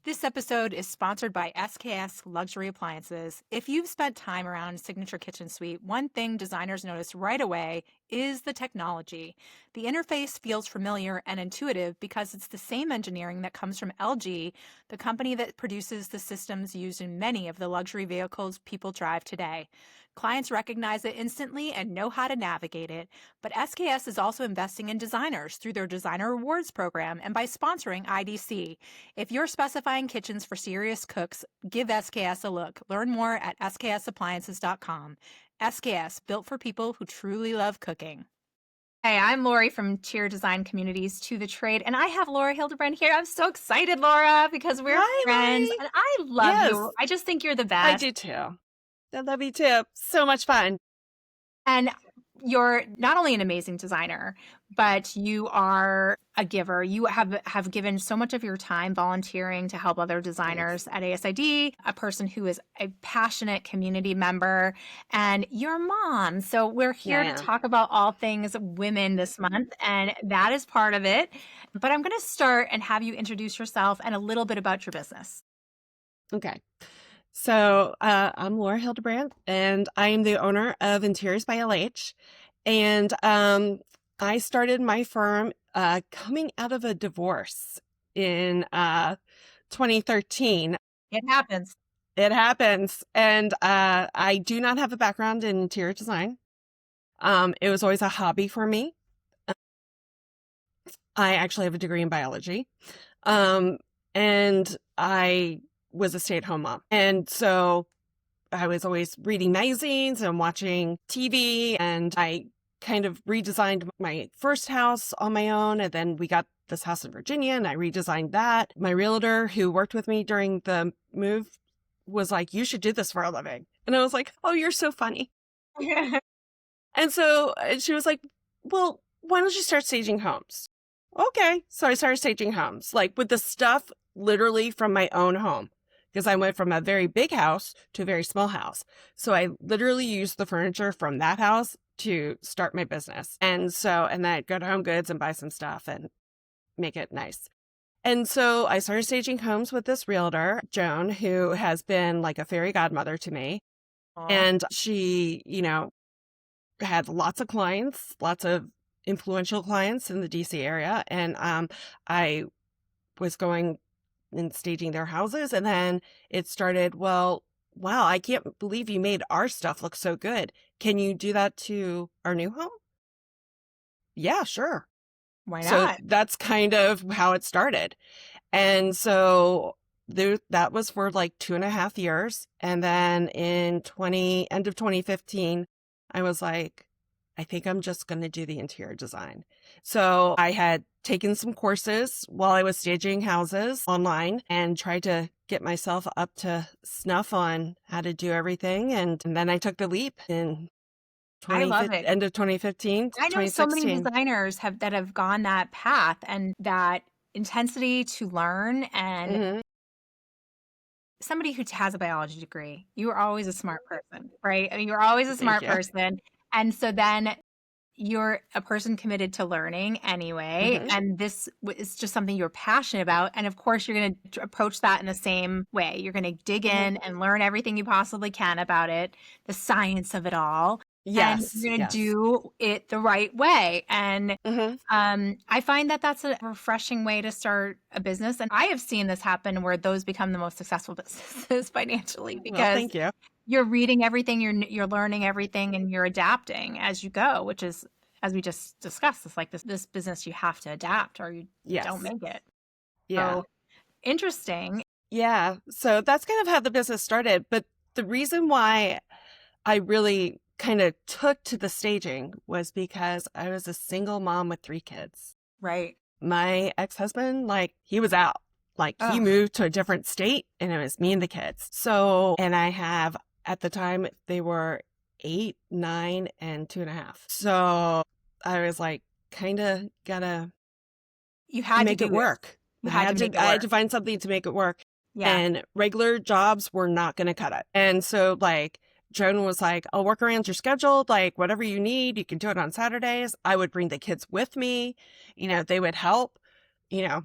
This episode is sponsored by SKS Luxury Appliances. If you've spent time around Signature Kitchen Suite, one thing designers notice right away is the technology. The interface feels familiar and intuitive because it's the same engineering that comes from LG, the company that produces the systems used in many of the luxury vehicles people drive today. Clients recognize it instantly and know how to navigate it. But SKS is also investing in designers through their Designer Rewards program and by sponsoring IDC. If you're specifying kitchens for serious cooks, give SKS a look. Learn more at sksappliances.com. SKS, built for people who truly love cooking. Hey, I'm Laurie from Cheer Design Communities to the Trade, and I have Laura Hildebrandt here. I'm so excited, Laura, because we're Hi, friends, Laurie. and I love Yes, you. I just think you're the I best. do too. I love you too. So much fun. And you're not only an amazing designer, but you are a giver. You have given so much of your time volunteering to help other designers Thanks. at ASID, a person who is a passionate community member, and your mom. So we're here to Yeah. talk about all things women this month, and that is part of it. But I'm going to start and have you introduce yourself and a little bit about your business. Okay. So I'm Laura Hildebrandt, and I am the owner of Interiors by LH. And I started my firm coming out of a divorce in 2013. It happens. It happens. And I do not have a background in interior design. It was always a hobby for me. I actually have a degree in biology. And I was a stay-at-home mom. And so I was always reading magazines and watching TV, and I kind of redesigned my first house on my own. And then we got this house in Virginia and I redesigned that. My realtor who worked with me during the move was like, "You should do this for a living." And I was like, "Oh, you're so funny." And so she was like, "Well, why don't you start staging homes?" Okay. So I started staging homes, like with the stuff literally from my own home, because I went from a very big house to a very small house. So I literally used the furniture from that house to start my business. And then I'd go to Home Goods and buy some stuff and make it nice. And so I started staging homes with this realtor, Joan, who has been like a fairy godmother to me. Aw. And she, had lots of clients, lots of influential clients in the DC area. And I was going and staging their houses. And then it started, well, wow, I can't believe you made our stuff look so good. Can you do that to our new home? Yeah, sure. Why So not? that's kind of how it started. And so that was for like 2.5 years. And then in end of 2015, I was like, I think I'm just going to do the interior design. So I had taken some courses while I was staging houses online and tried to get myself up to snuff on how to do everything. And then I took the leap in I love it. end of 2015 to I know so many 2016. designers that have gone that path and that intensity to learn, and Hmm. somebody who has a biology degree, you are always a smart person, right? I mean, you're always a Thank smart you. person. And so then you're a person committed to learning anyway. Hmm. And this is just something you're passionate about. And of course, you're going to approach that in the same way. You're going to dig Hmm. in and learn everything you possibly can about it, the science of it all. And Yes, you're going to yes. do it the right way. And Hmm. I find that that's a refreshing way to start a business. And I have seen this happen where those become the most successful businesses financially Well, because thank you. you're reading everything, you're learning everything, and you're adapting as you go, which is, as we just discussed, it's like this business you have to adapt or you don't Yes. make it. Yeah. So interesting. Yeah. So that's kind of how the business started. But the reason why I really kind of took to the staging was because I was a single mom with 3 kids. Right. My ex-husband, like, he was out. Like, he Oh, moved to a different state and it was me and the kids. So, and I have, at the time, they were 8, 9, and 2.5. So I was like, kind of gotta you had to make do it it. work. You had to make it I had work. to find something to make it work. Yeah. And regular jobs were not going to cut it. And so like Joan was like, I'll work around your schedule. Like whatever you need, you can do it on Saturdays. I would bring the kids with me. They would help.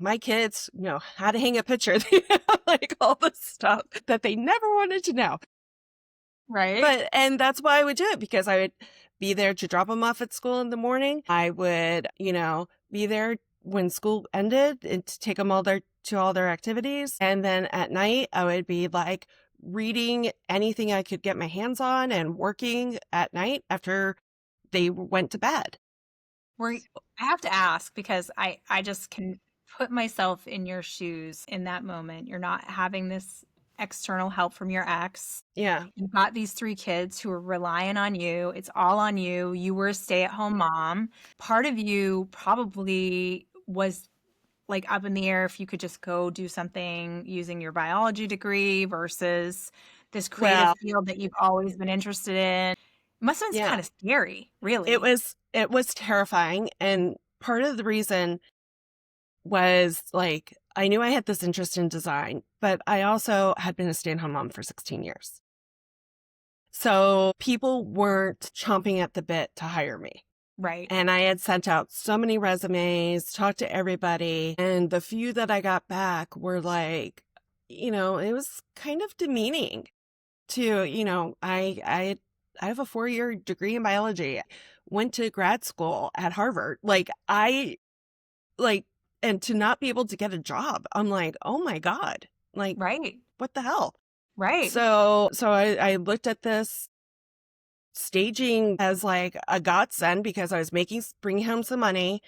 my kids, how to hang a picture, like all the stuff that they never wanted to know. Right. And that's why I would do it, because I would be there to drop them off at school in the morning. I would, be there when school ended and to take them to all their activities. And then at night, I would be like reading anything I could get my hands on and working at night after they went to bed. I have to ask because I just can put myself in your shoes in that moment. You're not having this external help from your ex. Yeah. You've got these 3 kids who are relying on you. It's all on you. You were a stay-at-home mom. Part of you probably was like up in the air if you could just go do something using your biology degree versus this creative Well, field that you've always been interested in. It must have been yeah, kind of scary, really. it was terrifying. And part of the reason was like, I knew I had this interest in design, but I also had been a stay-at-home mom for 16 years. So people weren't chomping at the bit to hire me. Right. And I had sent out so many resumes, talked to everybody, and the few that I got back were like, it was kind of demeaning to, I have a 4-year degree in biology, went to grad school at Harvard. And to not be able to get a job, I'm like, oh my God, like, Right. what the hell? Right. So I looked at this staging as like a godsend because I was bringing home some money.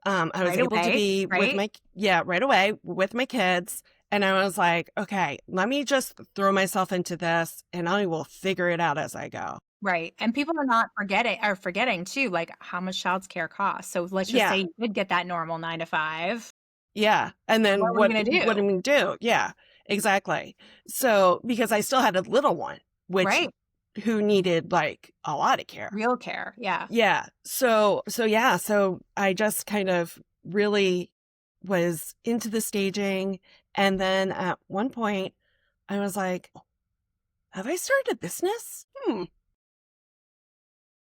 I was Right able to away. be Right. right away with my kids. And I was like, okay, let me just throw myself into this and I will figure it out as I go. Right. And people are not forgetting too, like how much childcare costs. So let's just say Yeah. you did get that normal 9 to 5. Yeah. And then What were you going to what do? do we do? Yeah, exactly. So because I still had a little one, which Right. who needed like a lot of care. Real care. Yeah. Yeah. So I just kind of really was into the staging. And then at one point I was like, have I started a business?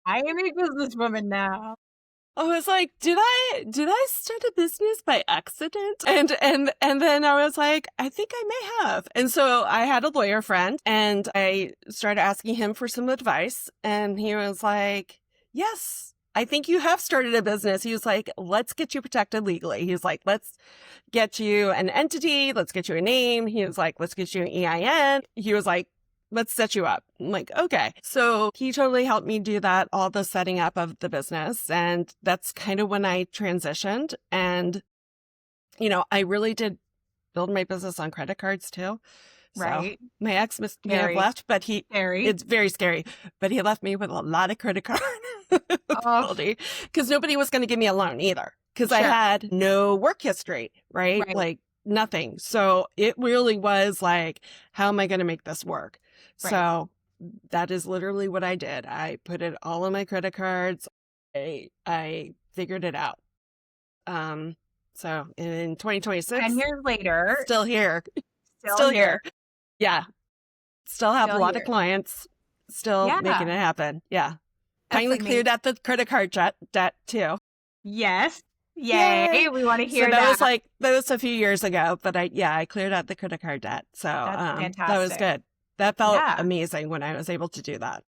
I am a businesswoman now. I was like, did I start a business by accident? And then I was like, I think I may have. And so I had a lawyer friend and I started asking him for some advice. And he was like, yes, I think you have started a business. He was like, let's get you protected legally. He was like, let's get you an entity. Let's get you a name. He was like, let's get you an EIN. He was like, let's set you up. I'm like, okay. So he totally helped me do that, all the setting up of the business. And that's kind of when I transitioned. And, I really did build my business on credit cards too. So Right. my ex may have Very left, but scary. it's very scary, but he left me with a lot of credit card Oh, ability because nobody was going to give me a loan either because I sure. had no work history, right? Right. Like nothing. So it really was like, how am I going to make this work? Right. So that is literally what I did. I put it all on my credit cards. I figured it out. So in 2026, 10 years later, still here, still here. here. Yeah. Still have a Still lot of here. clients, still making Yeah. it happen. Yeah. That's Finally amazing. cleared out the credit card debt too. Yes. Yay. We want to So hear that that. was a few years ago, but I cleared out the credit card debt. So That's that was fantastic. good. That felt Yeah. amazing when I was able to do that.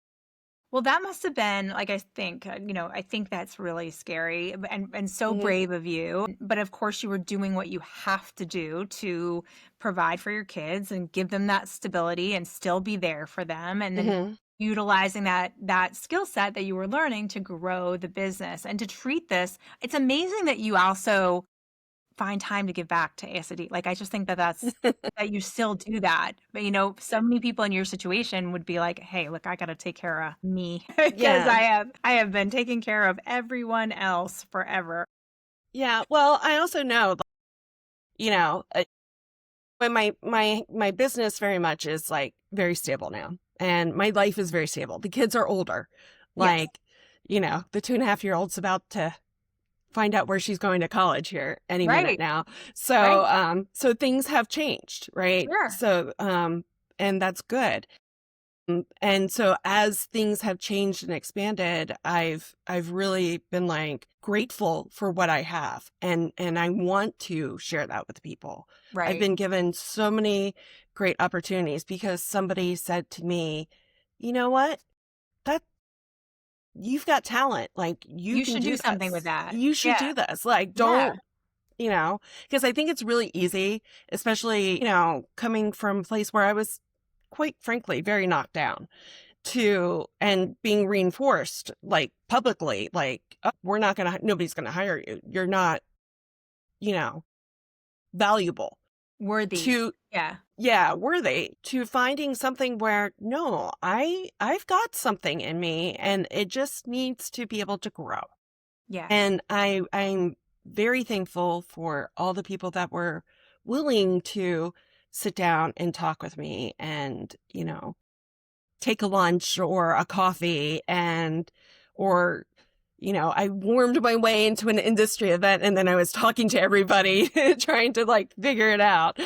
Well, that must have been like I think, I think that's really scary and so Mhm. brave of you. But of course, you were doing what you have to do to provide for your kids and give them that stability and still be there for them. And then Mhm. utilizing that skill set that you were learning to grow the business and to treat this. It's amazing that you also find time to give back to ASD. Like, I just think that you still do that. But, so many people in your situation would be like, hey, look, I got to take care of me because Yeah. I have been taking care of everyone else forever. Yeah. Well, I also know, when my business very much is like very stable now and my life is very stable. The kids are older. Yes. Like, the 2.5-year-old's about to find out where she's going to college here any minute Right. now. So, Right. so things have changed, right? Sure. So, and that's good. And so as things have changed and expanded, I've really been like grateful for what I have, and I want to share that with people. I've Right. been given so many great opportunities because somebody said to me, "You know what? That you've got talent. Like you You can should do do something with this. that. You should Yeah. do this. Like Yeah. don't, because I think it's really easy, especially, coming from a place where I was quite frankly very knocked down and being reinforced like publicly, like, "Oh, nobody's going to hire you. You're not, you know, valuable Worthy. to, Yeah. yeah, worthy to finding something where, no, I've got something in me and it just needs to be able to grow. Yes. And I'm very thankful for all the people that were willing to sit down and talk with me and, take a lunch or a coffee or, I warmed my way into an industry event and then I was talking to everybody trying to like figure it out.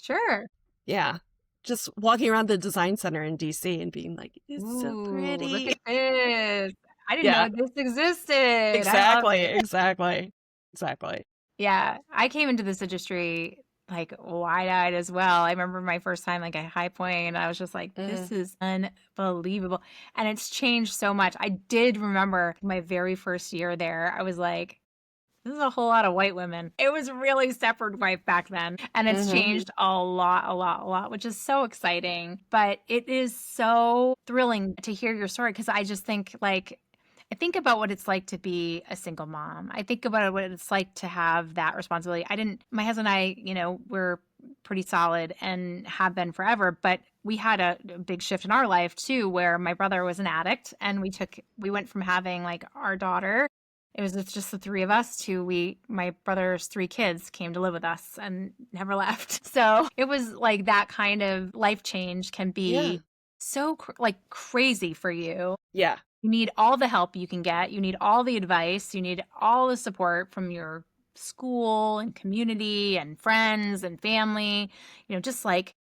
Sure. Yeah. Just walking around the design center in DC and being like, it's so Ooh, look pretty. at this. I didn't Yeah, know this existed. I love exactly. it. Exactly. Exactly. Yeah, I came into this industry like wide-eyed as well. I remember my first time like at High Point, and I was just like, Mm, this is unbelievable. And it's changed so much. I did remember my very first year there. I was like, this is a whole lot of white women. It was really separate white back then. And it's hmm changed a lot, a lot, a lot, which is so exciting. But it is so thrilling to hear your story because I just think like I think about what it's like to be a single mom. I think about what it's like to have that responsibility. My husband and I, we're pretty solid and have been forever, but we had a big shift in our life too, where my brother was an addict and we went from having like our daughter, it was just the three of us to my brother's three kids came to live with us and never left. So it was like that kind of life change can Yeah. be so like crazy for you. Yeah. You need all the help you can get. You need all the advice. You need all the support from your school and community and friends and family. Just like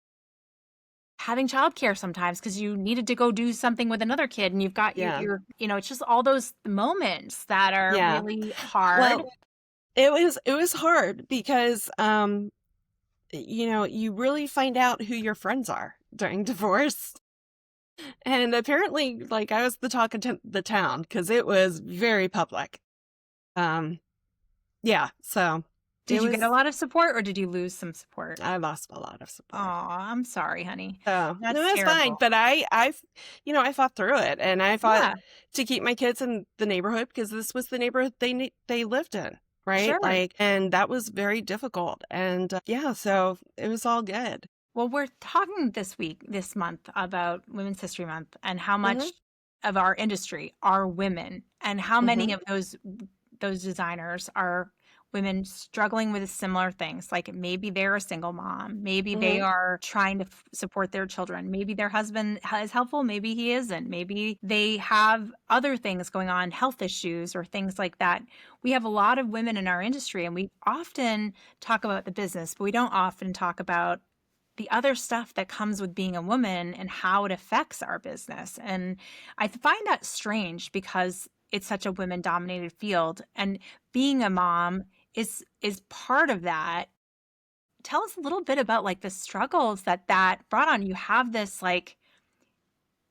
having childcare sometimes because you needed to go do something with another kid and you've got Yeah. it's just all those moments that are Yeah. really hard. Well, it was hard because you really find out who your friends are during divorce. And apparently like I was the talk of the town because it was very public. Um yeah, so Did it you get a was lot of support or did you lose some support? I lost a lot of Oh, support. I'm sorry, honey. So no, That's it's fine. terrible. But I fought through it, and I fought Yeah, to keep my kids in the neighborhood because this was the neighborhood they lived in, right? sure. Like, and that was very difficult. And yeah, so it was all good. Well, we're talking this month about Women's History Month and how Hmm. much of our industry are women and how Hmm. many of those designers are women struggling with similar things. Like maybe they're a single mom, maybe they Hmm. are trying to support their children, maybe their husband is helpful, maybe he isn't, maybe they have other things going on, health issues or things like that. We have a lot of women in our industry and we often talk about the business, but we don't often talk about the other stuff that comes with being a woman and how it affects our business. And I find that strange because it's such a women dominated field and being a mom is part of that. Tell us a little bit about like the struggles that brought on. You have this like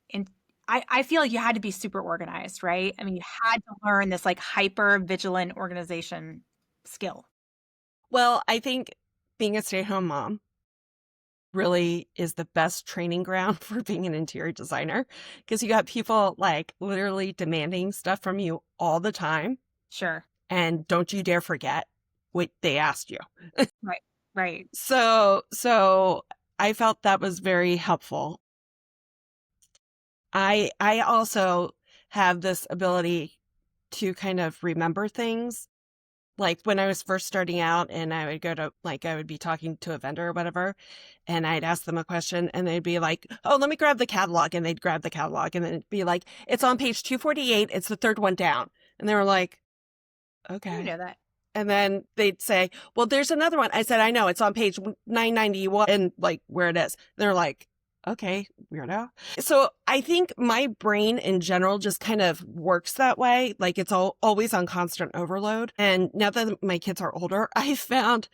in I feel like you had to be super organized, right? I mean, you had to learn this like hyper vigilant organization skill. Well, I think being a stay-at-home mom really is the best training ground for being an interior designer because you got people like literally demanding stuff from you all the time. Sure. And don't you dare forget what they asked you. Right. Right. So I felt that was very helpful. I also have this ability to kind of remember things. Like when I was first starting out and I would I would be talking to a vendor or whatever, and I'd ask them a question and they'd be like, oh, let me grab the catalog. And they'd grab the catalog and then it'd be like, it's on page 248. It's the third one down. And they were like, You okay. know that. And then they'd say, well, there's another one. I said, I know it's on page 991 and like where it is. They're like, okay, weirdo. So I think my brain in general just kind of works that way. Like it's always on constant overload. And now that my kids are older, I found,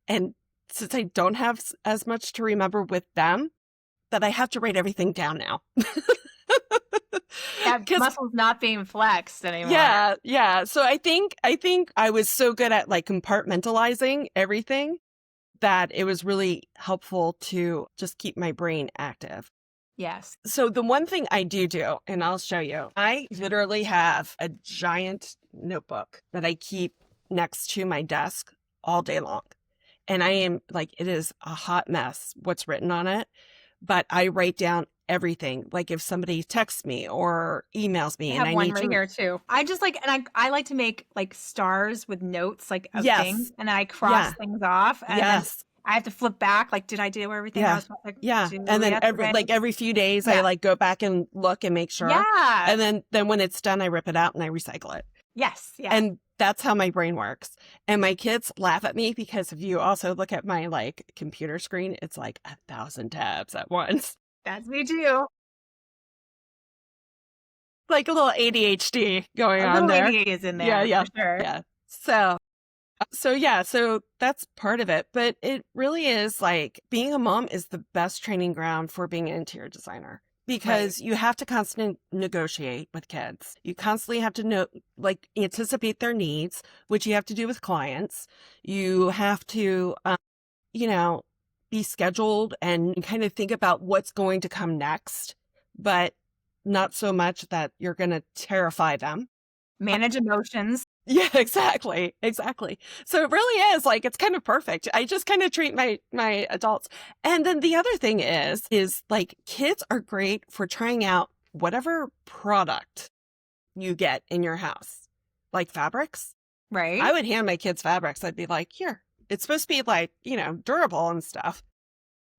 and since I don't have as much to remember with them, that I have to write everything down now. That Because muscle's not being flexed anymore. yeah. So I think I was so good at like compartmentalizing everything that it was really helpful to just keep my brain active. Yes. So the one thing I do, and I'll show you, I literally have a giant notebook that I keep next to my desk all day long. And I am like, it is a hot mess what's written on it, but I write down everything. Like if somebody texts me or emails me I and have I one need right to, here too. I just like, and I like to make like stars with notes like of things, yes, and I cross yeah, things off, and then yes, I have to flip back. Like, did I do everything I yeah, was supposed to yeah. And do then yesterday? every few days I Yeah. like go back and look and make sure. Yeah. And then when it's done, I rip it out and I recycle it. Yes. Yeah. And that's how my brain works. And my kids laugh at me because if you also look at my like computer screen, it's like 1,000 tabs at once. That's me too. Like a little ADHD going A on little there. ADD is in Yeah, there for yeah, sure. yeah. So that's part of it. But it really is like being a mom is the best training ground for being an interior designer Right. because you have to constantly negotiate with kids. You constantly have to know, like, anticipate their needs, which you have to do with clients. You have to, you know, be scheduled and kind of think about what's going to come next, but not so much that you're going to terrify them. Manage emotions. Yeah, exactly. Exactly. So it really is like it's kind of perfect. I just kind of treat my adults. And then the other thing is like kids are great for trying out whatever product you get in your house. Like fabrics. I Right. would hand my kids fabrics. I'd be like, "Here. It's supposed to be like, durable and stuff."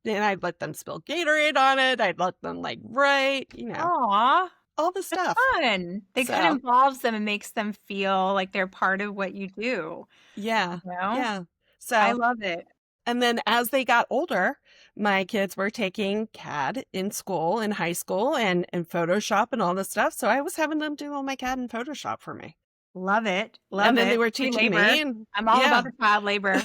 And I'd let them spill Gatorade on it. I'd let them like write, Aw. all the That's stuff. fun. It kind of So involves them and makes them feel like they're part of what you do, yeah. you know? Yeah. I So love it. and then as they got older, my kids were taking CAD in school, in high school, and Photoshop and all this stuff. So I was having them do all my CAD and Photoshop for me. Love it. And Love then they it. were Free teaching labor. me and I'm all about yeah. the child labor.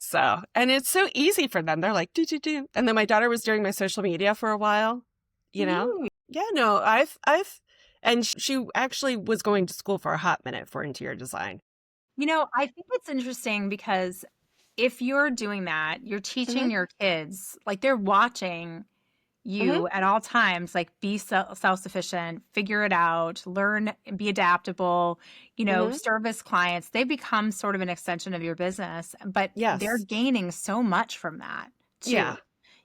So, and it's so easy for them. They're like, do. And then my daughter was doing my social media for a while, you know? Neat. Yeah, no, and she actually was going to school for a hot minute for interior design. I think it's interesting because if you're doing that, you're Hmm. teaching your kids, like they're watching Hmm. you at all times, like be self-sufficient, figure it out, learn, be adaptable, Hmm. service clients. They become sort of an extension of your business, but they're Yes. gaining so much from that Yeah. too.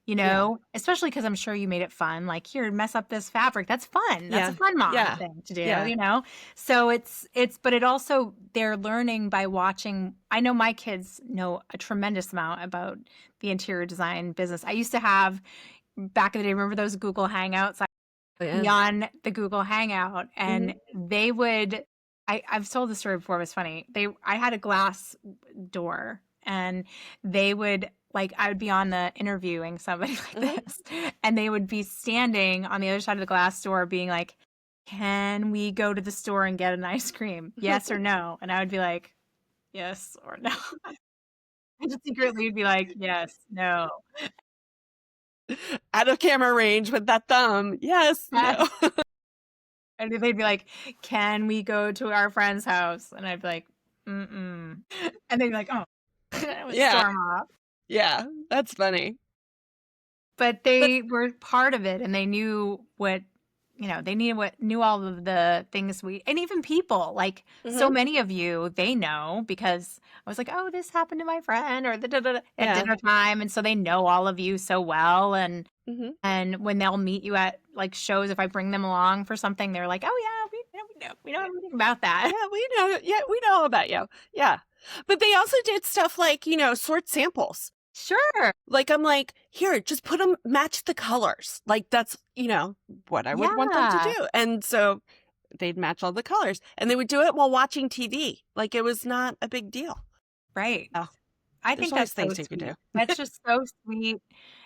Yeah. Especially because I'm sure you made it fun. Like, here, mess up this fabric. That's fun. That's a Yeah. fun mom Yeah. thing to do, Yeah. So but it also, they're learning by watching. I know my kids know a tremendous amount about the interior design business. I used to have, back in the day, remember those Google Hangouts? I Yeah. be on the Google Hangout, Hmm. and they would, I've told the story before, it was funny. I had a glass door, and they would, like, I would be on the interviewing somebody like Hmm. this, and they would be standing on the other side of the glass door being like, can we go to the store and get an ice cream? Yes or no? And I would be like, yes or no. I just secretly would be like, yes, no. Out of camera range with that thumb. Yes. No. Yes. And they'd be like, can we go to our friend's house? And I'd be like, mm-mm. And they'd be like, oh, I would Yeah. storm off. Yeah. That's funny. But But they were part of it, and they knew knew all of the things and even people, like so hmm many of you, they know because I was like, oh, this happened to my friend or at yeah. dinner time. And so they know all of you so well. Hmm. And when they'll meet you at like shows, if I bring them along for something, they're like, oh yeah, we know everything about that. Yeah, we know. Yeah, we know all about you. Yeah. But they also did stuff like, sort samples. Sure. Like, I'm like, here, just put them, match the colors. Like, that's, what I would want them to Yeah. do. And so they'd match all the colors and they would do it while watching TV. Like, it was not a big deal. Right. Oh, I there's think always that's so things you could do. sweet. That's just so sweet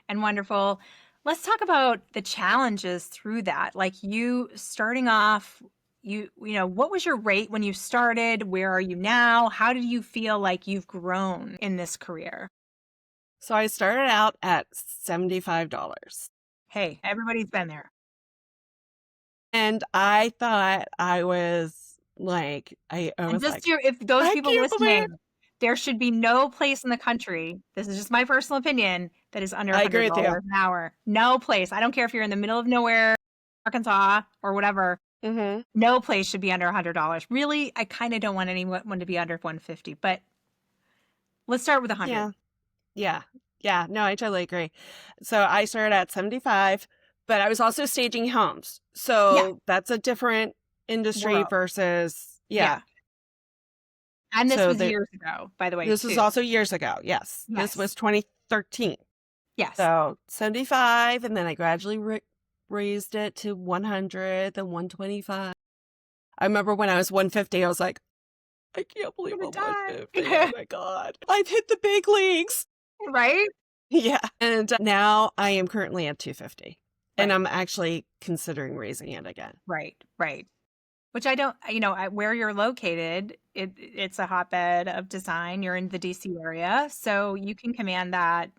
and wonderful. Let's talk about the challenges through that. Like you starting off, what was your rate when you started? Where are you now? How did you feel like you've grown in this career? So I started out at $75. Hey, everybody's been there. And I thought I was like, I And was just like, to, if those I people can't believe listening, there should be no place in the country, this is just my personal opinion, that is under I agree with you. $100 an hour. No place. I don't care if you're in the middle of nowhere, Arkansas, or whatever. Mm-hmm. No place should be under $100. Really, I kind of don't want anyone to be under 150, but let's start with 100. Yeah. Yeah. Yeah. No, I totally agree. So I started at 75, but I was also staging homes. Yeah, So that's a different industry world. versus, yeah. Yeah. And this So was years ago, by the way, this was too. also years ago. Yes. This Yes. was 2013. Yes. So 75, and then I gradually raised it to 100, then 125. I remember when I was 150, I was like, I can't believe I'm I'm gonna 150. Oh die. my God. I've hit the big leagues. Right? Yeah. And now I am currently at 250. And Right. I'm actually considering raising it again. Right. Right. Which I don't, where you're located, it's a hotbed of design. You're in the DC area, so you can command that,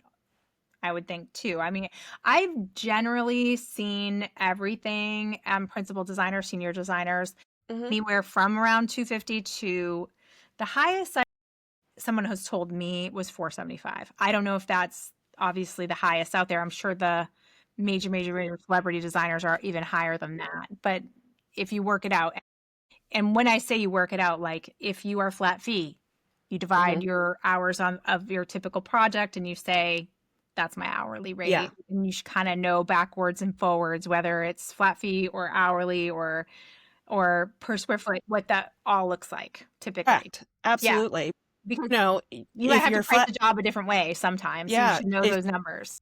I would think, too. I mean, I've generally seen everything, principal designers, senior designers, Hmm. anywhere from around 250 to the highest someone has told me was 475. I don't know if that's obviously the highest out there. I'm sure the major celebrity designers are even higher than that. But if you work it out, and when I say you work it out, like if you are flat fee, you Hmm. divide your hours of your typical project and you say, that's my hourly Yeah. rate. And you should kind of know backwards and forwards whether it's flat fee or hourly or per square foot, what that all looks like typically. Correct. Yeah. Absolutely. Because No, you might if have to you're price flat, the job a different way sometimes, so you yeah, should know those numbers.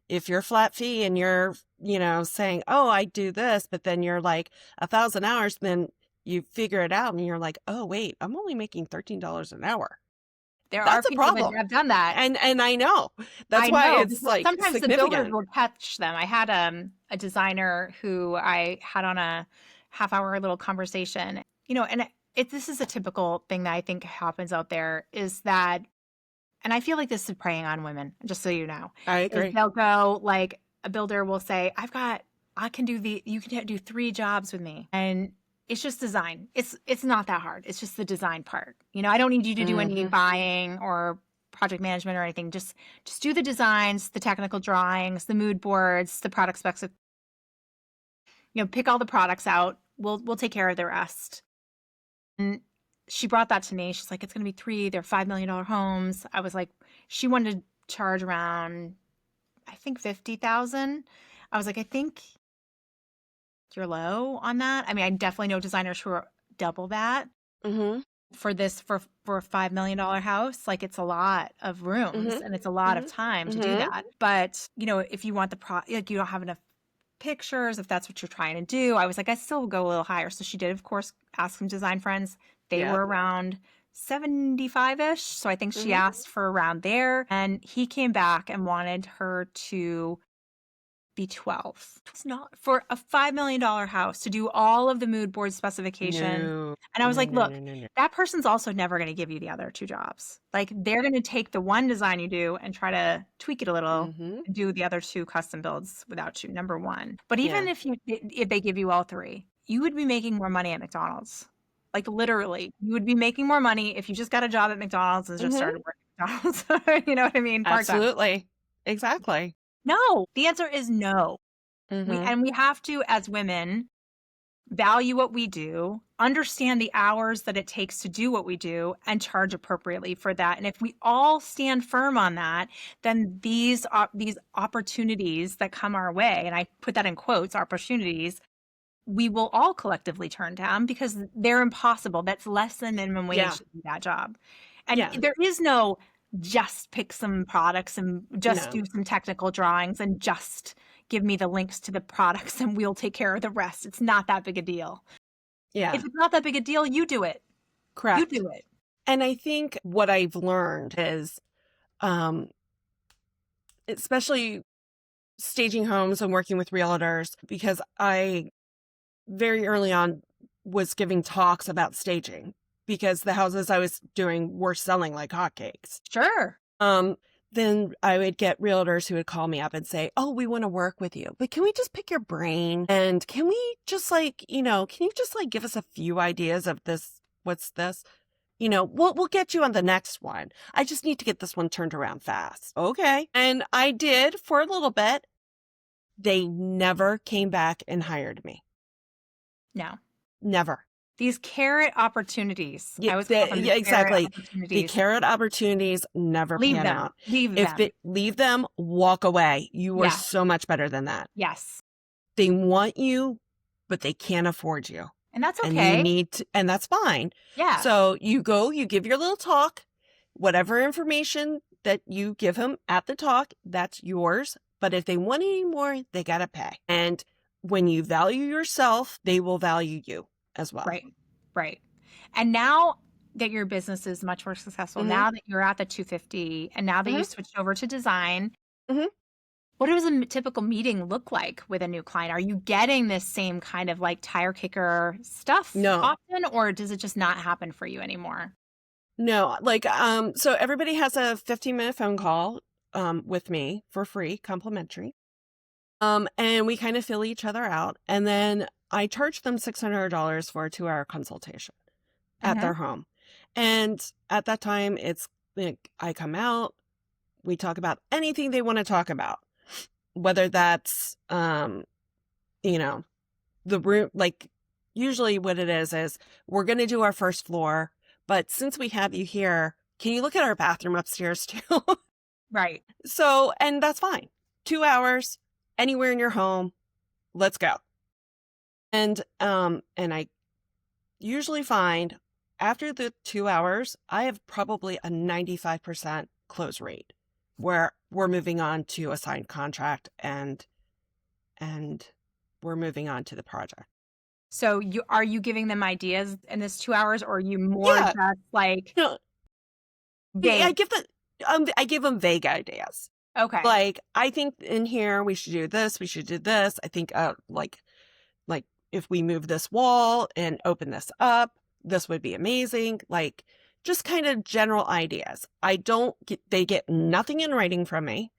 if you're flat fee and you're, saying, oh, I do this, but then you're like 1,000 hours, then you figure it out and you're like, oh, wait, I'm only making $13 an hour. There are That's a people that problem. have done that. And I know that's I why know it's because like sometimes the builders significant. will catch them. I had a designer who I had on a half-hour little conversation, and this is a typical thing that I think happens out there is that, and I feel like this is preying on women, just so you know, I is agree. they'll go like a builder will say, I can you can do 3 jobs with me. And it's just design. It's not that hard. It's just the design part. I don't need you to do any Hmm. buying or project management or anything. Just do the designs, the technical drawings, the mood boards, the product specs, pick all the products out. We'll take care of the rest. And she brought that to me. She's like, it's going to be 3. They're $5 million homes. I was like, she wanted to charge around, I think 50,000. I was like, I think you're low on that. I mean, I definitely know designers who are double that Hmm. for a $5 million house. Like it's a lot of rooms Hmm. and it's a lot of Hmm. time to do Hmm. that. But if you want like you don't have enough pictures, if that's what you're trying to do, I was like, I still will go a little higher. So she did, of course, ask some design friends. They Yeah. were around 75-ish. So I think she Hmm. asked for around there. And he came back and wanted her to be 12. It's not for a $5 million house to do all of the mood board specifications. No, And I was no, like, no, look, no, no, no. that person's also never going to give you the other 2 jobs. Like they're going to take the one design you do and try to tweak it a little Hmm. and do the other 2 custom builds without you, number one. But even Yeah. if they give you all 3, you would be making more money at McDonald's. Like literally, you would be making more money if you just got a job at McDonald's and just Hmm. started working at McDonald's. You know what I mean? Part time. Absolutely. Exactly. No, the answer is no. Hmm. We have to, as women, value what we do, understand the hours that it takes to do what we do, and charge appropriately for that. And if we all stand firm on that, then these opportunities that come our way, and I put that in quotes, opportunities, we will all collectively turn down because they're impossible. That's less than minimum Yeah. wage to do that job. And Yeah. there is no just pick some products and just No. do some technical drawings and just give me the links to the products and we'll take care of the rest. It's not that big a deal. Yeah. If it's not that big a deal, you do it. You Correct. do it. And I think what I've learned is, um, especially staging homes and working with realtors because I very early on was giving talks about staging because the houses I was doing were selling like hotcakes. Sure. Then I would get realtors who would call me up and say, "Oh, we want to work with you, but can we just pick your brain? And can we just can you just give us a few ideas of this? What's this? We'll get you on the next one. I just need to get this one turned around fast." Okay. And I did for a little bit. They never came back and hired me. No. Never. These carrot opportunities. Yeah, I always call them the exactly. carrot opportunities. The carrot opportunities never Leave pan them. out. Leave If them. they leave them, walk away. You are so much better than that. Yes. They want you, but they can't afford you. And that's okay. And you need to, and that's fine. Yeah. So you go, you give your little talk, whatever information that you give them at the talk, that's yours. But if they want any more, they got to pay. And when you value yourself, they will value you as well. Right. Right. And now that your business is much more successful, now that you're at the 250 and now that you switched over to design, what does a typical meeting look like with a new client? Are you getting this same kind of tire kicker stuff often, or does it just not happen for you anymore? No, so everybody has a 15-minute phone call with me for free, complimentary. And we kind of fill each other out. And then I charge them $600 for a 2-hour consultation at their home. And at that time, it's I come out, we talk about anything they want to talk about, whether that's, the room, usually what it is we're going to do our first floor. But since we have you here, can you look at our bathroom upstairs too? Right. So, and that's fine. 2 hours, anywhere in your home, let's go. And I usually find after the 2 hours, I have probably a 95% close rate where we're moving on to a signed contract and we're moving on to the project. So are you giving them ideas in this 2 hours, or are you more just vague? I give them vague ideas. Okay. I think in here we should do this. We should do this. I think if we move this wall and open this up, this would be amazing. Just kind of general ideas. They get nothing in writing from me,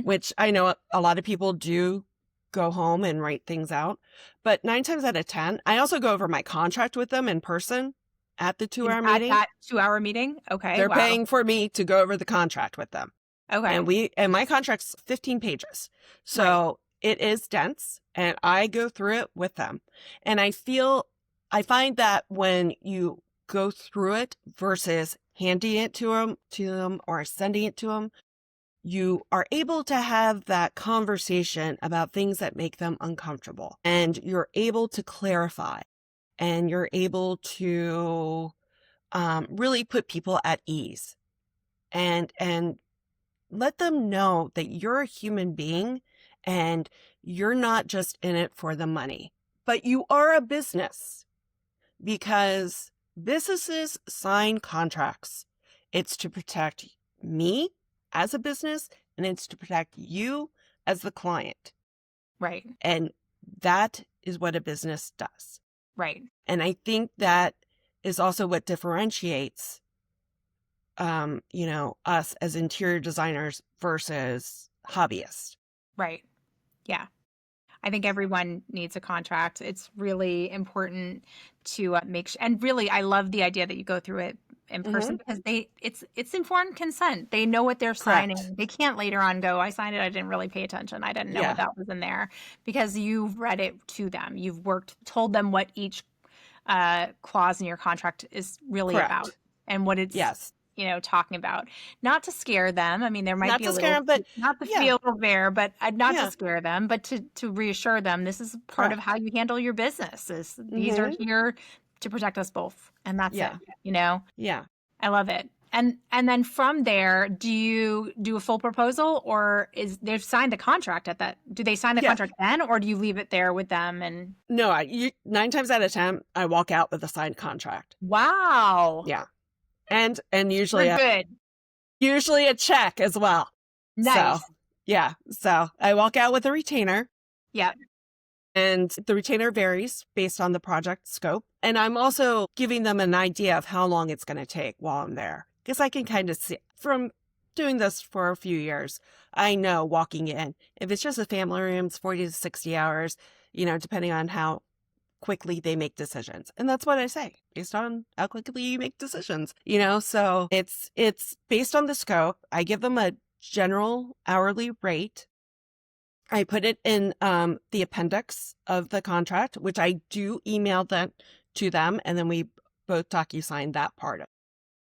which I know a lot of people do go home and write things out. But 9 times out of 10, I also go over my contract with them in person at the 2-hour meeting. At that 2-hour meeting? Okay. They're paying for me to go over the contract with them. Okay. And my contract's 15 pages. So it is dense and I go through it with them. And I find that when you go through it versus handing it to them or sending it to them, you are able to have that conversation about things that make them uncomfortable. And you're able to clarify and you're able to really put people at ease and let them know that you're a human being and you're not just in it for the money, but you are a business because businesses sign contracts. It's to protect me as a business and it's to protect you as the client. Right. And that is what a business does. Right. And I think that is also what differentiates us as interior designers versus hobbyists. Right. Yeah. I think everyone needs a contract. It's really important to make sure. And really, I love the idea that you go through it in person because it's informed consent. They know what they're signing. They can't later on go, I signed it. I didn't really pay attention. I didn't know what that was in there, because you've read it to them. You've told them what each clause in your contract is really about and what it's talking about. Not to scare them. I mean, there might be a little, but not to feel there, but not to scare them, but to reassure them this is part of how you handle your business. These are here to protect us both, and that's it. Yeah, I love it. And then from there, do you do a full proposal, or they've signed the contract at that? Do they sign the contract then, or do you leave it there with them? And no, 9 times out of 10, I walk out with a signed contract. Wow. Yeah. And usually good. Usually a check as well. Nice. So, Yeah. So I walk out with a retainer, Yeah. and the retainer varies based on the project scope. And I'm also giving them an idea of how long it's going to take while I'm there. Because I can kind of see from doing this for a few years, I know walking in, if it's just a family room, it's 40 to 60 hours, depending on how quickly they make decisions. And that's what I say, based on how quickly you make decisions, so it's based on the scope. I give them a general hourly rate. I put it in the appendix of the contract, which I do email that to them, and then we both DocuSign that part of it.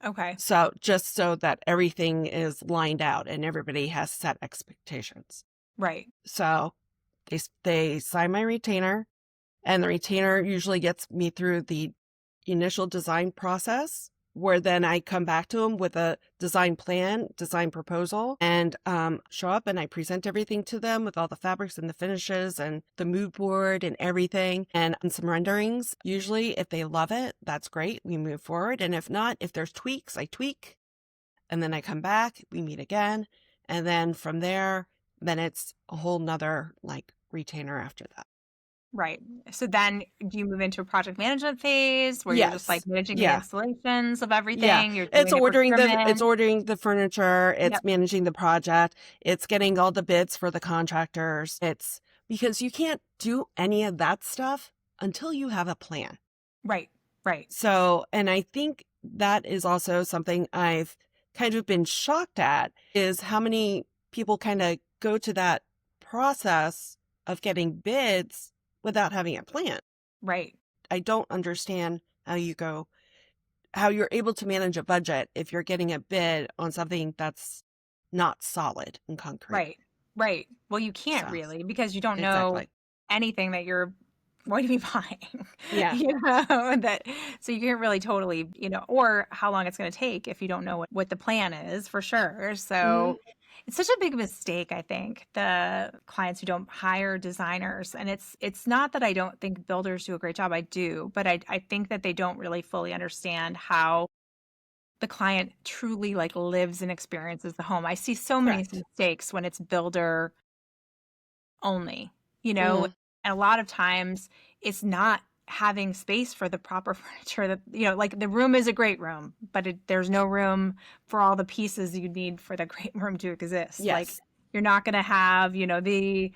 Okay. So just so that everything is lined out and everybody has set expectations. Right. So they sign my retainer, and the retainer usually gets me through the initial design process, where then I come back to them with a design plan, design proposal, and show up and I present everything to them with all the fabrics and the finishes and the mood board and everything, and some renderings. Usually, if they love it, that's great. We move forward. And if not, if there's tweaks, I tweak. And then I come back, we meet again. And then from there, then it's a whole nother retainer after that. Right. So then do you move into a project management phase where you're just Yes. managing the Yeah. installations of Yeah. everything? You're It's doing the ordering procurement? the furniture, it's Yep. managing the project, it's getting all the bids for the contractors. It's because you can't do any of that stuff until you have a plan. Right. Right. So, and I think that is also something I've kind of been shocked at, is how many people kind of go to that process of getting bids without having a plan. Right. I don't understand how you're able to manage a budget if you're getting a bid on something that's not solid and concrete. Right. Right. Well, you can't So, really, because you don't know exactly. anything that you're going to be buying. Yeah. So you can't really totally, or how long it's going to take if you don't know what the plan is, for sure. Hmm. So it's such a big mistake, I think, the clients who don't hire designers. And it's not that I don't think builders do a great job. I do, but I think that they don't really fully understand how the client truly lives and experiences the home. I see so many Correct. mistakes when it's builder only, Hmm. and a lot of times it's not having space for the proper furniture that, the room is a great room, but there's no room for all the pieces you need for the great room to exist. Yes. You're not going to have, the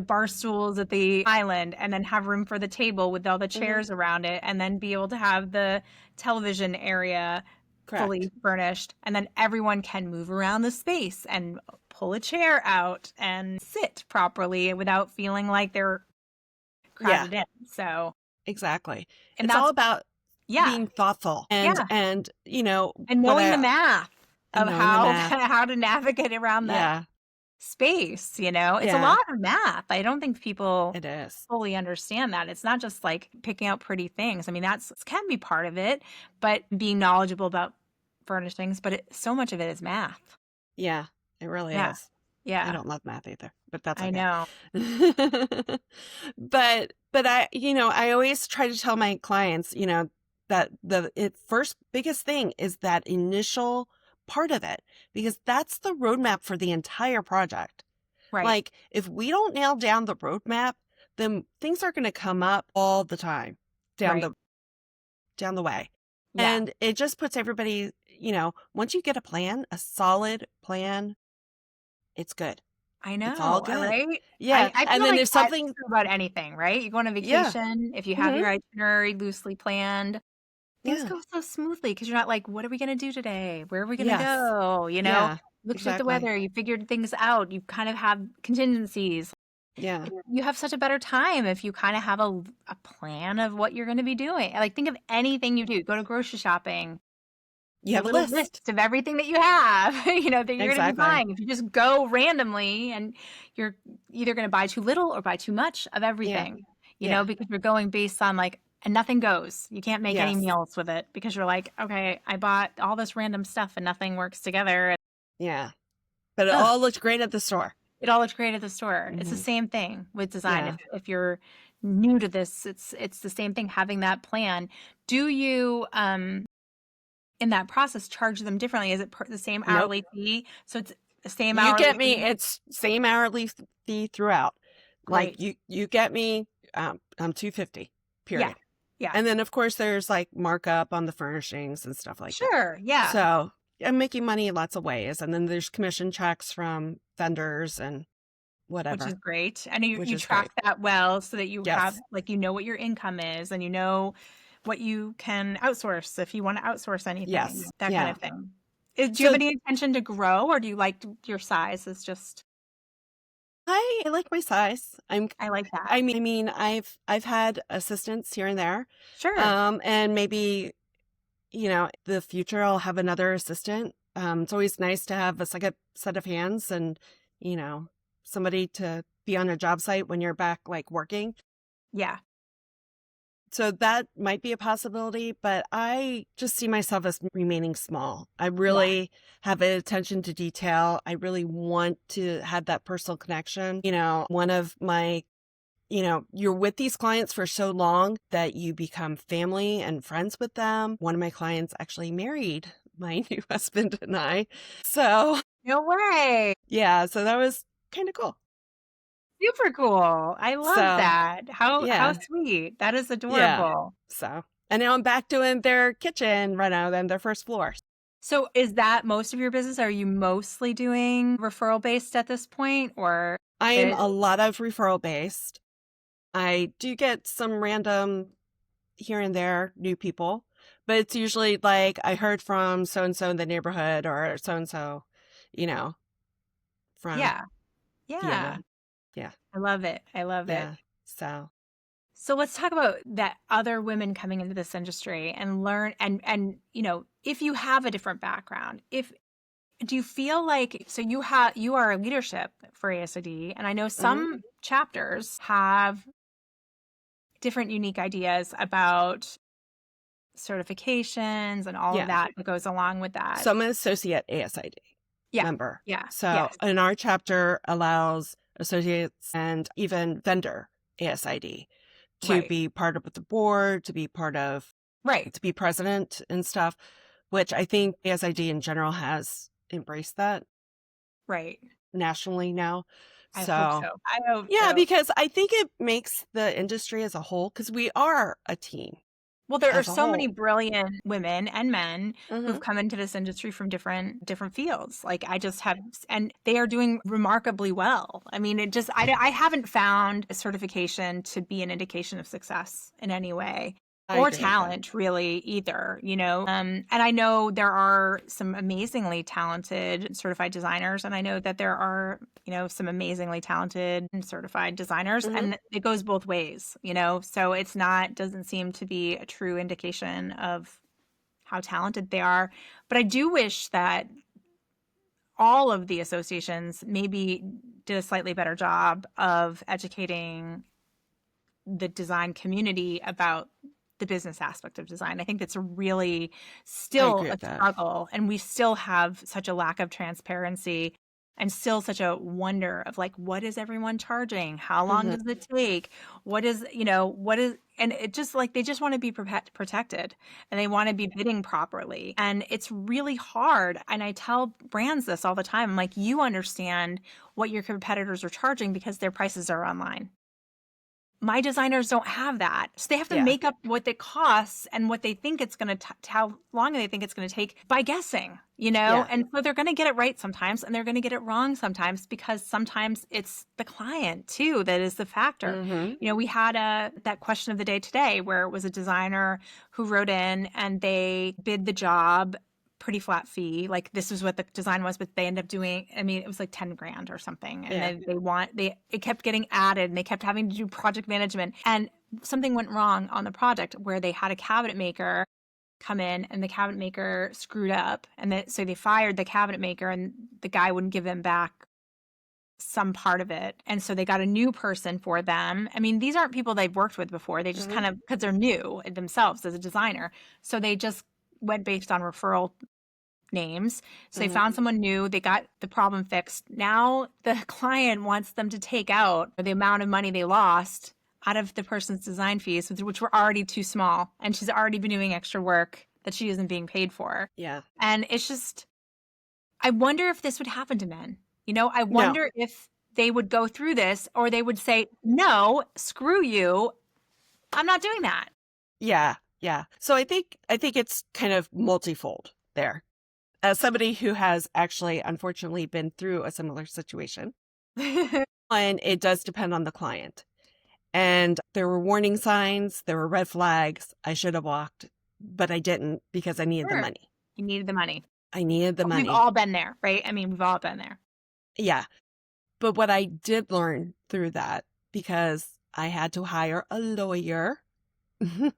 bar stools at the island and then have room for the table with all the Hmm. chairs around it, and then be able to have the television area fully Correct. furnished, and then everyone can move around the space and pull a chair out and sit properly without feeling like they're Yeah, crowded in. So, exactly. and It's all that's, about yeah, being thoughtful yeah, and and what knowing the I math and of knowing the how math. how to navigate around that Yeah. space. It's a Yeah, lot of math. I don't think people it is. fully understand that. It's not just picking out pretty things. I mean, that's can be part of it, but being knowledgeable about furnishings, but so much of it is math. Yeah, it really Yeah. is. I Yeah. don't love math either, but that's I okay. know. But I always try to tell my clients, that first biggest thing is that initial part of it, because that's the roadmap for the entire project. Right. If we don't nail down the roadmap, then things are going to come up all the time down Right. the way. Yeah. And it just puts everybody, once you get a plan, a solid plan, it's good. I It's all know, good. right? Yeah. I And feel then like if that's something, true about anything, right? You go on a yeah. vacation, if you have Hmm. your itinerary loosely planned, things Yeah. go so smoothly because you're not like, what are we going to do today? Where are we going to Yes. go? Yeah. Looked at the Exactly. weather, you figured things out, you kind of have contingencies. Yeah. You have such a better time if you kind of have a plan of what you're going to be doing. Think of anything you do. Go to grocery shopping. You A have a little list. list of everything that you have, that you're going to be Exactly. buying. If you just go randomly and you're either going to buy too little or buy too much of Yeah. everything, Yeah. because you're going based on and nothing goes. You can't make any Yes. meals with it because you're like, okay, I bought all this random stuff and nothing works together. Yeah. But it Ugh, all looks great at the store. it all looks great at the store. It's the Hmm. same thing with design. Yeah. If you're new to this, it's the same thing, having that plan. Do you in that process charge them differently? Is it the same Nope. hourly fee? So Same You hourly get me, fee? it's same hourly fee throughout. Like Great. you get me, I'm 250, Yeah. period. Yeah. And then of course there's like markup on the furnishings and stuff like that. Sure. Yeah. So I'm making money lots of ways. And then there's commission checks from vendors and Which is whatever, great. And you, which you is track great. that well so that you have, Yes. like, you know what your income is and you know what you can outsource if you want to outsource anything, Yes. that kind Yeah. of thing. Do you have So any intention to grow, or do you like your size is just, I like my size. I like that. I mean, I've had assistants here and there. Sure. And maybe, the future I'll have another assistant. It's always nice to have a second set of hands and, you know, somebody to be on a job site when you're back like working. Yeah. So that might be a possibility, but I just see myself as remaining small. I Yeah. really have an attention to detail. I really want to have that personal connection. One of my, you're with these clients for so long that you become family and friends with them. One of my clients actually married my new husband and I. So, No way. yeah, so that was kind of cool. Super cool. I love So, that. How yeah. sweet. That is Yeah. adorable. So, and now I'm back doing their kitchen right now, then their first floor. So is that most of your business? Are you mostly doing referral based at this point, or I'm it, a lot of referral based. I do get some random here and there new people, but it's usually like I heard from so and so in the neighborhood or so and so, you know, from yeah. Yeah. Vienna. Yeah. I love it. I love it. Yeah. So, So let's talk about that other women coming into this industry and learn and if you have a different background, if do you feel like so you are a leadership for ASID, and I know mhm. some chapters have different unique ideas about certifications and all of Yeah. that goes along with that. So I'm an associate ASID Yeah. member. Yeah. So, Yes. and our chapter allows associates and even vendor ASID to Right. be part of the board, Right. to be president and stuff, which I think ASID in general has embraced that Right. nationally now. I hope So, so. I hope yeah, so. because I think it makes the industry as a whole, because we are a team Well, there are as a so many whole. brilliant women and men Hmm. who've come into this industry from different fields. Like I just have, and they are doing remarkably well. I mean, I haven't found a certification to be an indication of success in any way. I Or agree with that. talent, really, either, And I know there are some amazingly talented certified designers, and I know that there are, some amazingly talented and certified designers, Hmm. and it goes both ways, So doesn't seem to be a true indication of how talented they are. But I do wish that all of the associations maybe did a slightly better job of educating the design community about the business aspect of design. I think that's really I still agree a with that. struggle, and we still have such a lack of transparency and still such a wonder of like, what is everyone charging? How long Hmm. does it take? And it just like they just want to be protected, and they want to be bidding properly. And it's really hard. And I tell brands this all the time. I'm like, you understand what your competitors are charging because their prices are online. My designers don't have that. So they have to Yeah. make up what it costs and what they think it's going to, how long they think it's going to take by guessing, Yeah. And so they're going to get it right sometimes and they're going to get it wrong sometimes because sometimes it's the client too that is the factor. Hmm. We had that question of the day today where it was a designer who wrote in and they bid the job pretty flat fee. Like this is what the design was, but they end up doing, I mean, it was like 10 grand or something. And Yeah. then it kept getting added and they kept having to do project management. And something went wrong on the project where they had a cabinet maker come in and the cabinet maker screwed up. And so they fired the cabinet maker and the guy wouldn't give them back some part of it. And so they got a new person for them. I mean, these aren't people they've worked with before. They just Hmm. kind of, because they're new themselves as a designer. So they just went based on referral names. So they Hmm. found someone new, they got the problem fixed. Now the client wants them to take out the amount of money they lost out of the person's design fees, which were already too small. And she's already been doing extra work that she isn't being paid for. Yeah. And it's just, I wonder if this would happen to men. I No. wonder if they would go through this or they would say, no, screw you. I'm not doing that. Yeah. Yeah. So I think it's kind of multifold there. As somebody who has actually unfortunately been through a similar situation, and it does depend on the client. And there were warning signs, there were red flags. I should have walked, but I didn't because I needed the Sure. money. You needed the money. I needed the We've money. all been there, right? I mean, we've all been there. Yeah. But what I did learn through that, because I had to hire a lawyer, and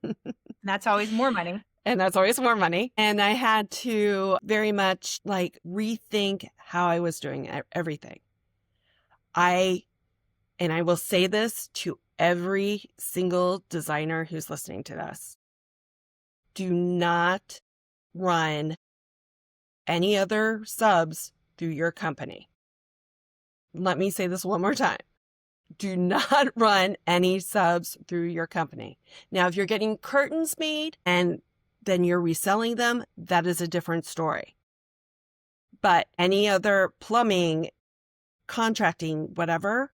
That's always more money. that's always more money. And I had to very much like rethink how I was doing everything. And I will say this to every single designer who's listening to this. Do not run any other subs through your company. Let me say this one more time. Do not run any subs through your company. Now, if you're getting curtains made and then you're reselling them, that is a different story. But any other plumbing, contracting, whatever,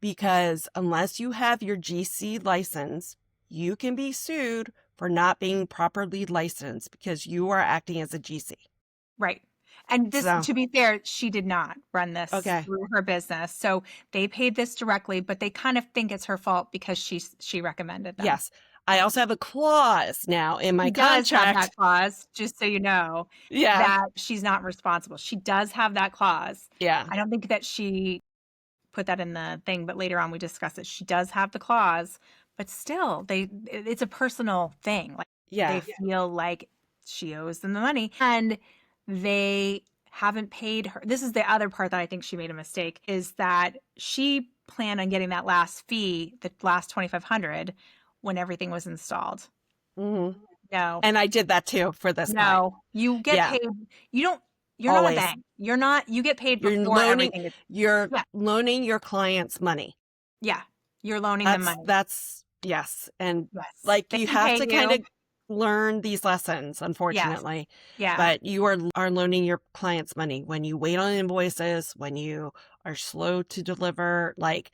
because unless you have your GC license, you can be sued for not being properly licensed because you are acting as a GC. Right. And this, So, to be fair, she did not run this okay. through her business. So they paid this directly, but they kind of think it's her fault because she recommended them. Yes. I also have a clause now in my She does have contract. that clause, just so you know, Yeah. that she's not responsible. She does have that clause. Yeah. I don't think that she put that in the thing, but later on we discuss it. She does have the clause, but still, it's a personal thing. Like Yeah. they feel like she owes them the money and they haven't paid her. This is the other part that I think she made a mistake is that she planned on getting that last fee, the last 2,500 when everything was installed. Hmm. No, And I did that too for this guy. no, you get Yeah. paid. You don't, you're not a Always. bank. You get paid You're before loaning, everything is, you're yeah, loaning your clients money. yeah. You're loaning them money. Yes. And Yes. like They you can have pay to kind you. of learn these lessons, Yes. unfortunately. Yeah. But you are loaning your clients money when you wait on invoices, when you are slow to deliver like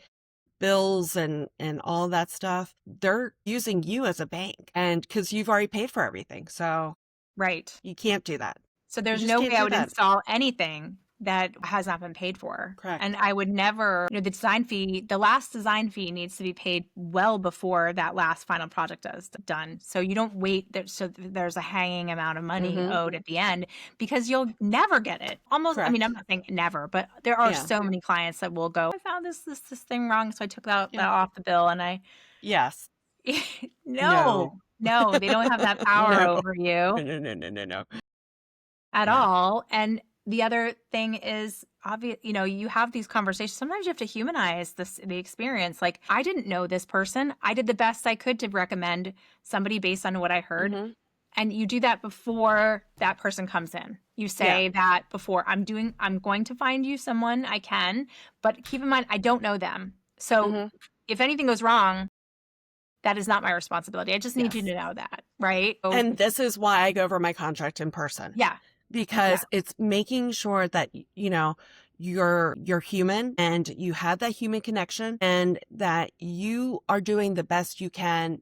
bills and all that stuff. They're using you as a bank and because you've already paid for everything. So Right. you can't do that. So You there's just no can't way I do would that. install anything that has not been paid for. Correct. And I would never, the design fee, the last design fee needs to be paid well before that last final project is done. So you don't wait there, so there's a hanging amount of money Mm-hmm. owed at the end because you'll never get it. Almost, I mean, I'm Correct. not saying never, but there are Yeah. so many clients that will go, I found this thing wrong, so I took that Yeah. off the bill and I Yes. no, No. no, they don't have that power No. over you No. at Yeah. all. And the other thing is obvious, you have these conversations. Sometimes you have to humanize the experience. Like, I didn't know this person. I did the best I could to recommend somebody based on what I heard. Mm-hmm. And you do that before that person comes in. You Yeah. say that before I'm going to find you someone I can, but keep in mind, I don't know them. So Mm-hmm. if anything goes wrong, that is not my responsibility. I just need you Yes. to know that, right? So, And this is why I go over my contract in person yeah, yeah, because it's making sure that, you're human and you have that human connection and that you are doing the best you can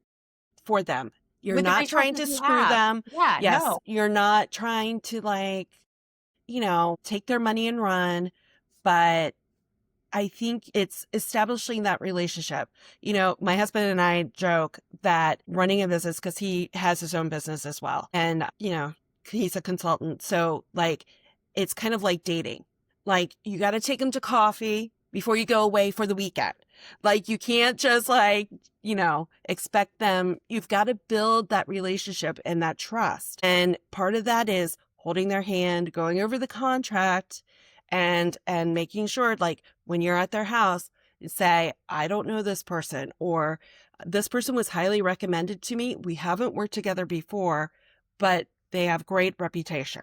for them. You're with the not trying resources to you screw have. them. Yeah, Yes. no, You're not trying to like, take their money and run, but I think it's establishing that relationship. My husband and I joke that running a business, because he has his own business as well. And, he's a consultant. So, like, it's kind of like dating. Like, you got to take him to coffee before you go away for the weekend. Like, you can't just, like, expect them. You've got to build that relationship and that trust. And part of that is holding their hand, going over the contract, and making sure like when you're at their house you say I don't know this person or this person was highly recommended to me, we haven't worked together before but they have great reputation.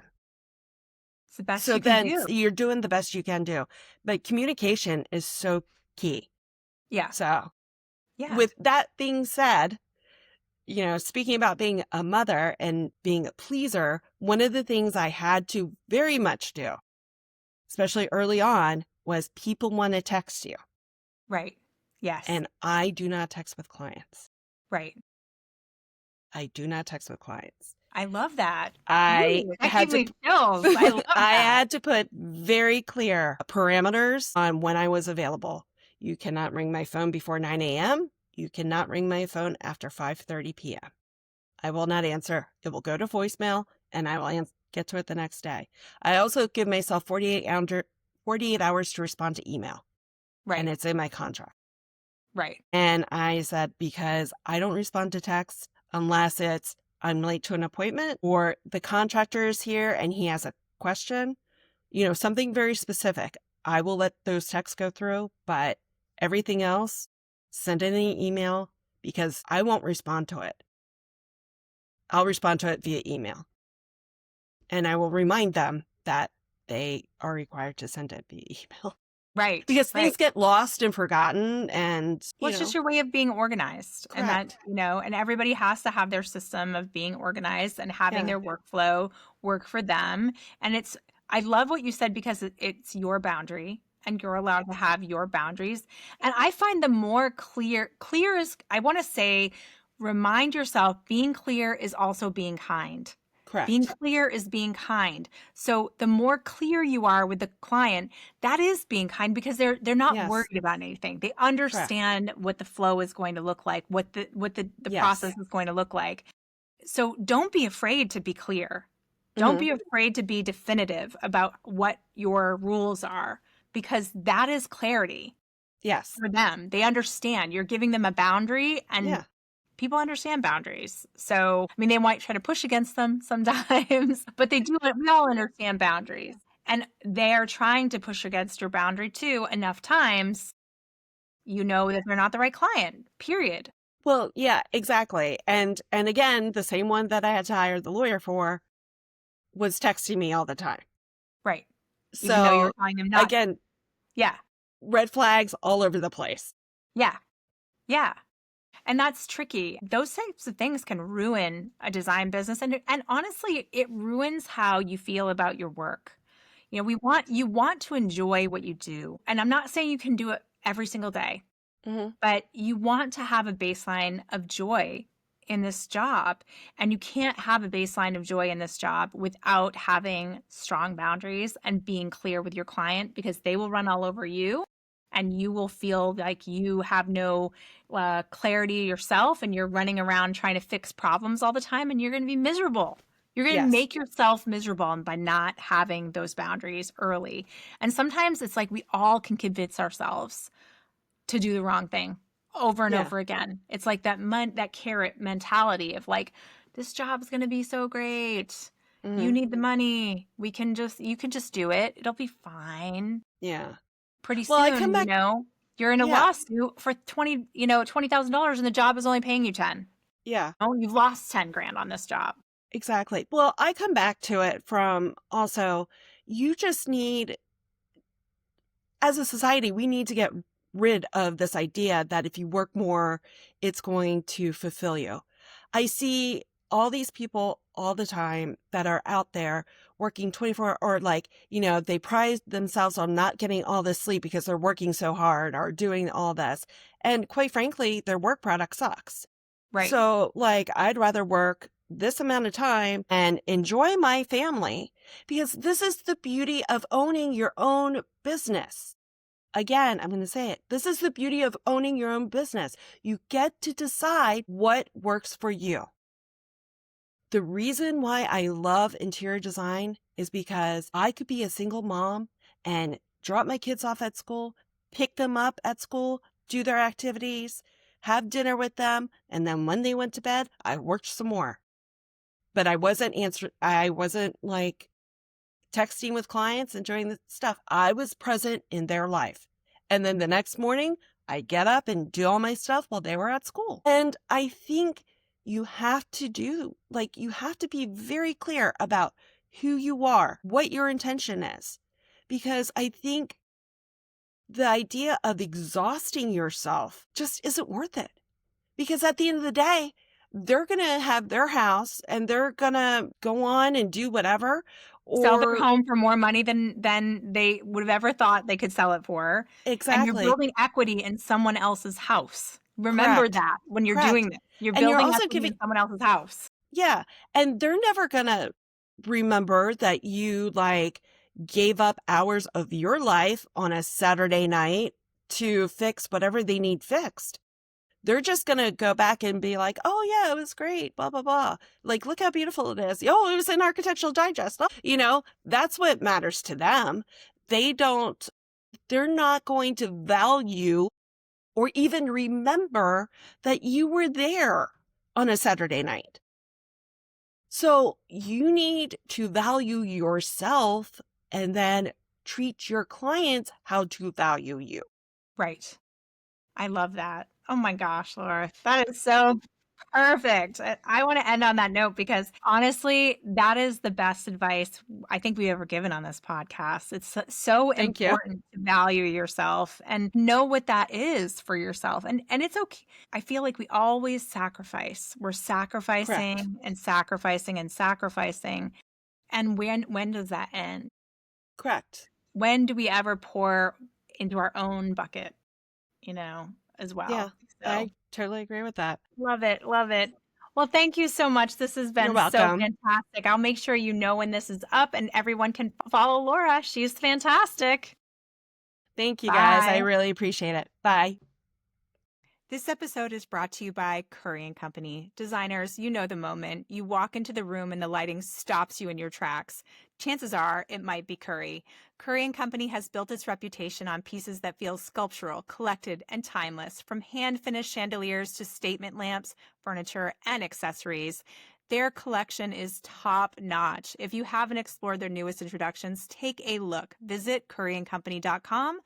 it's the best So you can then do. you're doing the best you can do, but communication is so key. Yeah, So yeah. with that being said, speaking about being a mother and being a pleaser, one of the things I had to very much do especially early on, was people want to text you. Right. Yes. And I do not text with clients. Right. I do not text with clients. I love that. I Ooh, that had gave me to chills. I love I that. had to put very clear parameters on when I was available. You cannot ring my phone before 9 a.m. You cannot ring my phone after 5:30 p.m. I will not answer. It will go to voicemail, and I will get to it the next day. I also give myself 48 hours to respond to email, and Right. it's in my contract. Right. And I said, because I don't respond to texts unless it's I'm late to an appointment or the contractor is here and he has a question, something very specific. I will let those texts go through, but everything else, send in an email because I won't respond to it. I'll respond to it via email. And I will remind them that they are required to send it via email. Right. Because Right. things get lost and forgotten and, Well, it's just your way of being organized. And correct. and everybody has to have their system of being organized and having Yeah, their workflow work for them. And I love what you said because it's your boundary and you're allowed to have your boundaries. And I find the more clear is, I want to say, remind yourself being clear is also being kind. Being correct. clear is being kind. So the more clear you are with the client, that is being kind because they're not Yes, worried about anything. They correct. understand what the flow is going to look like, what the process Yes. is going to look like. So don't be afraid to be clear. Don't Hmm. be afraid to be definitive about what your rules are because that is clarity Yes. for them. They understand. You're giving them a boundary and Yeah. people understand boundaries. So, I mean, they might try to push against them sometimes, but we all understand boundaries. And they're trying to push against your boundary too enough times, you know that they're not the right client, period. Well, yeah, exactly. And again, the same one that I had to hire the lawyer for was texting me all the time. Right. Even though you're So telling them not. again, Yeah. red flags all over the place. Yeah. Yeah. And that's tricky. Those types of things can ruin a design business. And honestly, it ruins how you feel about your work. You want to enjoy what you do. And I'm not saying you can do it every single day, Hmm. but you want to have a baseline of joy in this job. And you can't have a baseline of joy in this job without having strong boundaries and being clear with your client because they will run all over you and you will feel like you have no clarity yourself and you're running around trying to fix problems all the time and you're going to be miserable. You're going to Yes. make yourself miserable by not having those boundaries early. And sometimes it's like we all can convince ourselves to do the wrong thing over and Yeah. over again. It's like that carrot mentality of like, this job's going to be so great. You Hmm. need the money. You can just do it. It'll be fine. Yeah. Pretty Well, I come soon, back. you're in a Yeah. lawsuit for $20,000 and the job is only paying you 10. Yeah. Oh, you've lost 10 grand on this job. Exactly. Well, I come back to it from also, you just need, as a society, we need to get rid of this idea that if you work more, it's going to fulfill you. I see all these people all the time that are out there working 24 or they pride themselves on not getting all this sleep because they're working so hard or doing all this. And quite frankly, their work product sucks. Right. So I'd rather work this amount of time and enjoy my family because this is the beauty of owning your own business. Again, I'm going to say it. This is the beauty of owning your own business. You get to decide what works for you. The reason why I love interior design is because I could be a single mom and drop my kids off at school, pick them up at school, do their activities, have dinner with them, and then when they went to bed, I worked some more. But I wasn't texting with clients and doing the stuff. I was present in their life. And then the next morning, I get up and do all my stuff while they were at school. And I think you have to be very clear about who you are, what your intention is. Because I think the idea of exhausting yourself just isn't worth it. Because at the end of the day, they're going to have their house and they're going to go on and do whatever. sell their or home for more money than they would have ever thought they could sell it for. And you're exactly. building equity in someone else's house. Remember Correct. that when you're doing Correct. this. You're And you're building also equity giving in someone else's house. yeah, and they're never gonna remember that you, like, gave up hours of your life on a Saturday night to fix whatever they need fixed. They're just gonna go back and be like, "Oh, yeah, it was great, blah, blah, blah. Like, look how beautiful it is. Oh, it was in Architectural Digest." That's what matters to them. They're not going to value or even remember that you were there on a Saturday night. So you need to value yourself and then treat your clients how to value you. Right. I love that. Oh my gosh, Laura, that is so perfect. I want to end on that note because honestly, that is the best advice I think we've ever given on this podcast. It's so Thank you. important to value yourself and know what that is for yourself. And it's okay. I feel like we always sacrifice. We're Correct. sacrificing and sacrificing and sacrificing. And when does that end? Correct. When do we ever pour into our own bucket, as Yeah, well? So I totally agree with that. love it. Love it. Well, thank you so much. This has You're been so welcome. fantastic. I'll make sure you know when this is up and everyone can follow Laura. She's fantastic. Thank you guys. I Bye. really appreciate it. Bye. This episode is brought to you by Curry and Company. Designers, you know the moment. You walk into the room and the lighting stops you in your tracks. Chances are it might be Curry. Curry and Company has built its reputation on pieces that feel sculptural, collected, and timeless, from hand-finished chandeliers to statement lamps, furniture, and accessories. Their collection is top-notch. If you haven't explored their newest introductions, take a look. Visit curryandcompany.com